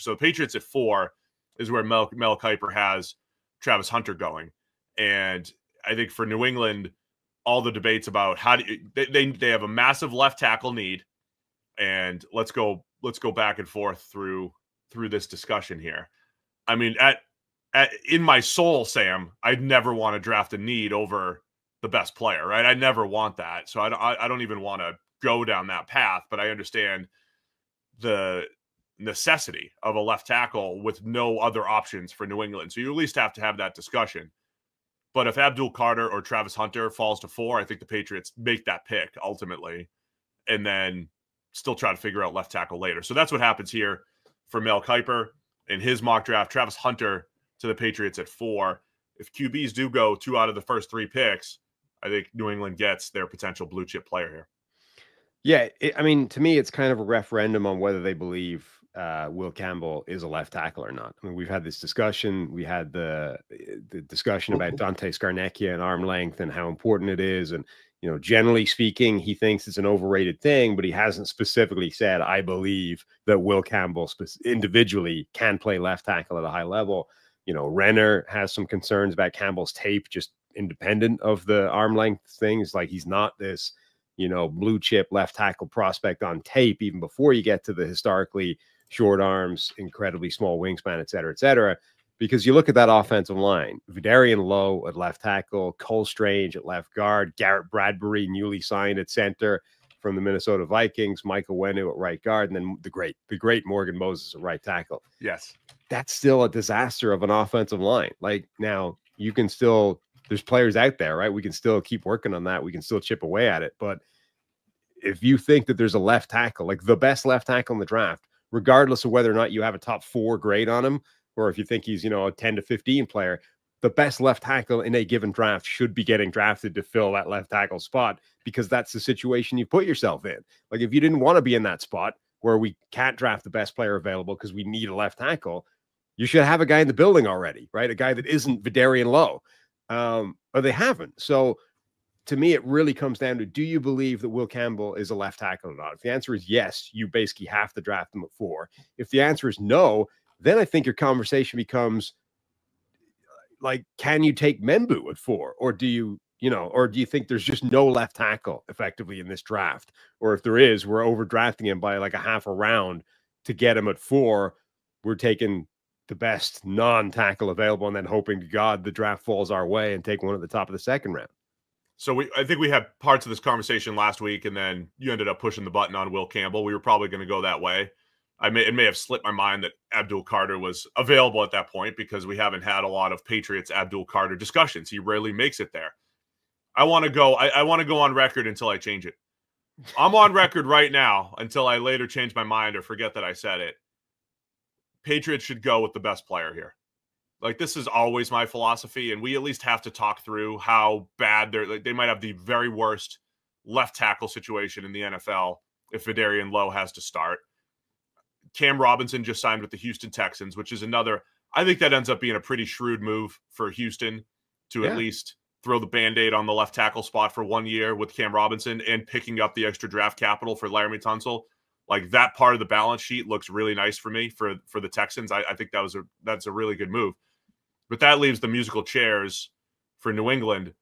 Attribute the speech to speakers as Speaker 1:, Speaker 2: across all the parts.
Speaker 1: So the Patriots at 4 is where Mel Kiper has Travis Hunter going. And I think for New England, all the debates about how do they have a massive left tackle need. And let's go back and forth through this discussion here. I mean, in my soul, Sam, I'd never want to draft a need over the best player, right? I never want that. So I don't even want to go down that path, but I understand the necessity of a left tackle with no other options for New England. So you at least have to have that discussion. But if Abdul Carter or Travis Hunter falls to 4, I think the Patriots make that pick ultimately, and then still try to figure out left tackle later. So that's what happens here for Mel Kiper in his mock draft. Travis Hunter to the Patriots at 4. If QBs do go 2 out of the first 3 picks, I think New England gets their potential blue chip player here.
Speaker 2: Yeah, I mean, to me, it's kind of a referendum on whether they believe Will Campbell is a left tackle or not. I mean, we've had this discussion. We had the discussion about Dante Scarnecchia and arm length and how important it is. And, generally speaking, he thinks it's an overrated thing, but he hasn't specifically said, I believe that Will Campbell individually can play left tackle at a high level. Renner has some concerns about Campbell's tape, just independent of the arm length things. Like, he's not this blue chip left tackle prospect on tape, even before you get to the historically short arms, incredibly small wingspan, et cetera, because you look at that offensive line, Vidarian Lowe at left tackle, Cole Strange at left guard, Garrett Bradbury, newly signed at center from the Minnesota Vikings, Michael Wenu at right guard, and then the great Morgan Moses at right tackle.
Speaker 1: Yes.
Speaker 2: That's still a disaster of an offensive line. Like, now you can still, there's players out there, right? We can still keep working on that. We can still chip away at it. But if you think that there's a left tackle, like the best left tackle in the draft, regardless of whether or not you have a top 4 grade on him, or if you think he's, a 10 to 15 player, the best left tackle in a given draft should be getting drafted to fill that left tackle spot, because that's the situation you put yourself in. Like, if you didn't want to be in that spot where we can't draft the best player available because we need a left tackle, you should have a guy in the building already, right? A guy that isn't Vidarian Lowe. But they haven't. So to me, it really comes down to, do you believe that Will Campbell is a left tackle or not? If the answer is yes, you basically have to draft him at 4. If the answer is no, then I think your conversation becomes like, can you take Membu at 4? Or do you, or do you think there's just no left tackle effectively in this draft? Or if there is, we're overdrafting him by like a half a round to get him at 4. We're taking the best non-tackle available and then hoping to God the draft falls our way and take one at the top of the second round.
Speaker 1: So I think we had parts of this conversation last week, and then you ended up pushing the button on Will Campbell. We were probably going to go that way. It may have slipped my mind that Abdul Carter was available at that point, because we haven't had a lot of Patriots Abdul Carter discussions. He rarely makes it there. I want to go on record until I change it. I'm on record right now until I later change my mind or forget that I said it. Patriots should go with the best player here. Like, this is always my philosophy, and we at least have to talk through how bad they might have the very worst left tackle situation in the NFL if Vidarian Lowe has to start. Cam Robinson just signed with the Houston Texans, which is another, I think that ends up being a pretty shrewd move for Houston to at least throw the Band-Aid on the left tackle spot for 1 year with Cam Robinson and picking up the extra draft capital for Laramie Tunsil. Like, that part of the balance sheet looks really nice for me for the Texans. I think that's a really good move. But that leaves the musical chairs for New England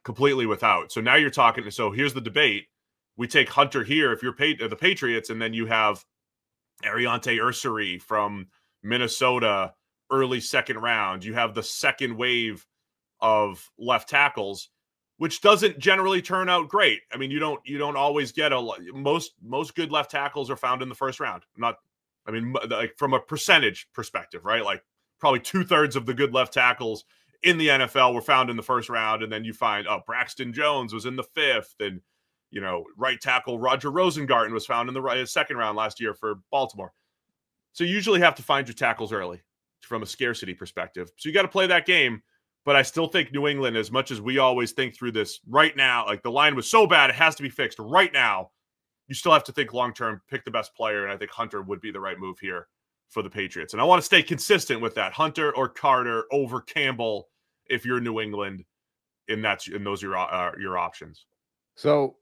Speaker 1: completely without. So now you're talking. So here's the debate. We take Hunter here if you're the Patriots, and then you have Ariante Ursary from Minnesota, early second round. You have the second wave of left tackles, which doesn't generally turn out great. I mean, you don't always get most good left tackles are found in the first round. Like, from a percentage perspective, right? Like, probably 2/3 of the good left tackles in the NFL were found in the first round. And then you find, Braxton Jones was in the 5th. And, right tackle Roger Rosengarten was found in the second round last year for Baltimore. So you usually have to find your tackles early from a scarcity perspective. So you got to play that game. But I still think New England, as much as we always think through this right now, like, the line was so bad, it has to be fixed right now. You still have to think long-term, pick the best player. And I think Hunter would be the right move here for the Patriots. And I want to stay consistent with that. Hunter or Carter over Campbell if you're New England, and those are your options.
Speaker 2: So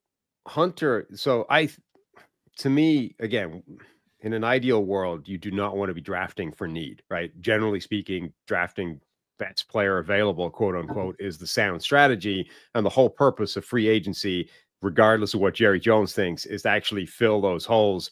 Speaker 2: Hunter, to me, again, in an ideal world, you do not want to be drafting for need, right? Generally speaking, drafting best player available, quote unquote, is the sound strategy. And the whole purpose of free agency, regardless of what Jerry Jones thinks, is to actually fill those holes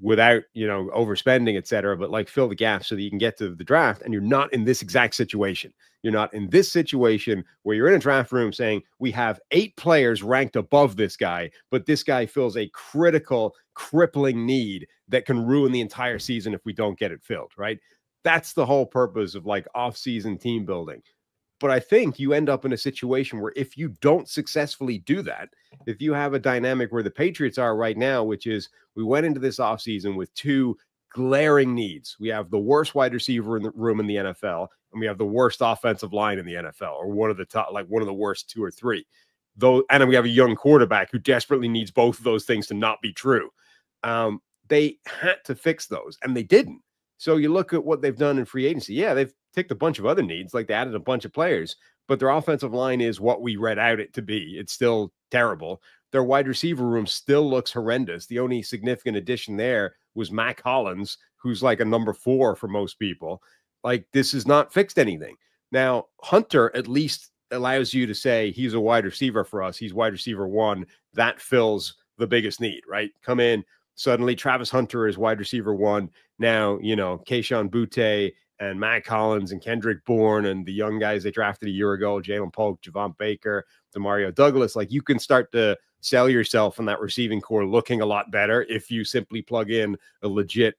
Speaker 2: without, overspending, et cetera, but like fill the gaps so that you can get to the draft. And you're not in this exact situation. You're not in this situation where you're in a draft room saying we have 8 players ranked above this guy, but this guy fills a critical, crippling need that can ruin the entire season if we don't get it filled, right? That's the whole purpose of like off-season team building. But I think you end up in a situation where if you don't successfully do that, if you have a dynamic where the Patriots are right now, which is we went into this offseason with 2 glaring needs. We have the worst wide receiver in the room in the NFL, and we have the worst offensive line in the NFL, or one of the worst 2 or 3. Though, and then we have a young quarterback who desperately needs both of those things to not be true. They had to fix those, and they didn't. So you look at what they've done in free agency. Yeah, they've ticked a bunch of other needs, like they added a bunch of players, but their offensive line is what we read out it to be. It's still terrible. Their wide receiver room still looks horrendous. The only significant addition there was Mac Hollins, who's like a number 4 for most people. Like, this has not fixed anything. Now, Hunter at least allows you to say he's a wide receiver for us. He's wide receiver 1. That fills the biggest need, right? Come in. Suddenly, Travis Hunter is wide receiver 1. Now, Kayshon Boutte and Mac Hollins and Kendrick Bourne and the young guys they drafted a year ago, Jalen Polk, Javon Baker, Demario Douglas, like you can start to sell yourself in that receiving core looking a lot better if you simply plug in a legit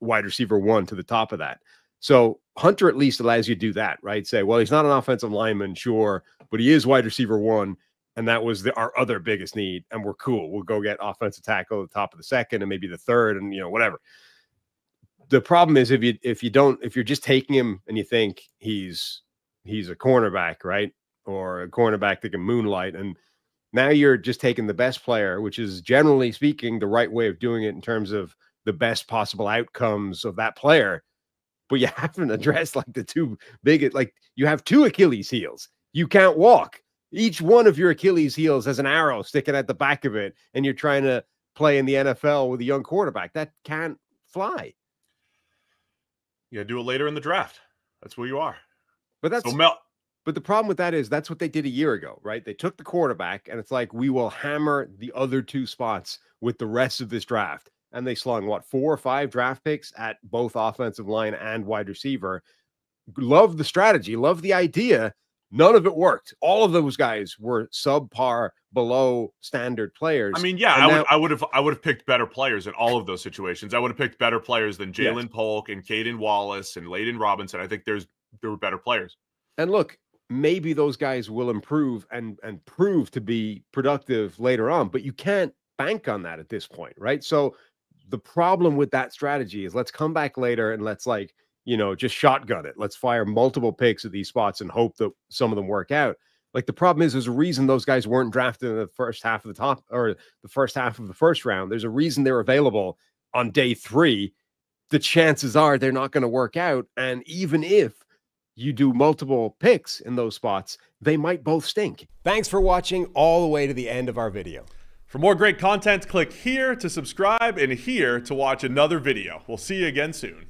Speaker 2: wide receiver 1 to the top of that. So Hunter at least allows you to do that, right? Say, well, he's not an offensive lineman, sure, but he is wide receiver 1. And that was our other biggest need. And we're cool. We'll go get offensive tackle at the top of the 2nd and maybe the 3rd and, whatever. The problem is if you're just taking him and you think he's a cornerback, right? Or a cornerback that can moonlight. And now you're just taking the best player, which is generally speaking the right way of doing it in terms of the best possible outcomes of that player. But you haven't addressed like the 2 biggest, like you have 2 Achilles heels. You can't walk. Each one of your Achilles heels has an arrow sticking at the back of it, and you're trying to play in the NFL with a young quarterback. That can't fly.
Speaker 1: Yeah, do it later in the draft. That's where you are.
Speaker 2: But but the problem with that is that's what they did a year ago, right? They took the quarterback, and it's like, we will hammer the other 2 spots with the rest of this draft. And they slung, 4 or 5 draft picks at both offensive line and wide receiver. Love the strategy, love the idea. None of it worked. All of those guys were subpar, below standard players.
Speaker 1: I mean, yeah, I would have picked better players in all of those situations. I would have picked better players than Jalen Polk and Caden Wallace and Layden Robinson. I think there were better players.
Speaker 2: And look, maybe those guys will improve and prove to be productive later on, but you can't bank on that at this point, right? So the problem with that strategy is let's come back later and let's just shotgun it. Let's fire multiple picks at these spots and hope that some of them work out. Like, the problem is there's a reason those guys weren't drafted in the first half of the top or the first half of the first round. There's a reason they're available on day 3. The chances are they're not going to work out. And even if you do multiple picks in those spots, they might both stink. Thanks for watching all the way to the end of our video.
Speaker 1: For more great content, click here to subscribe and here to watch another video. We'll see you again soon.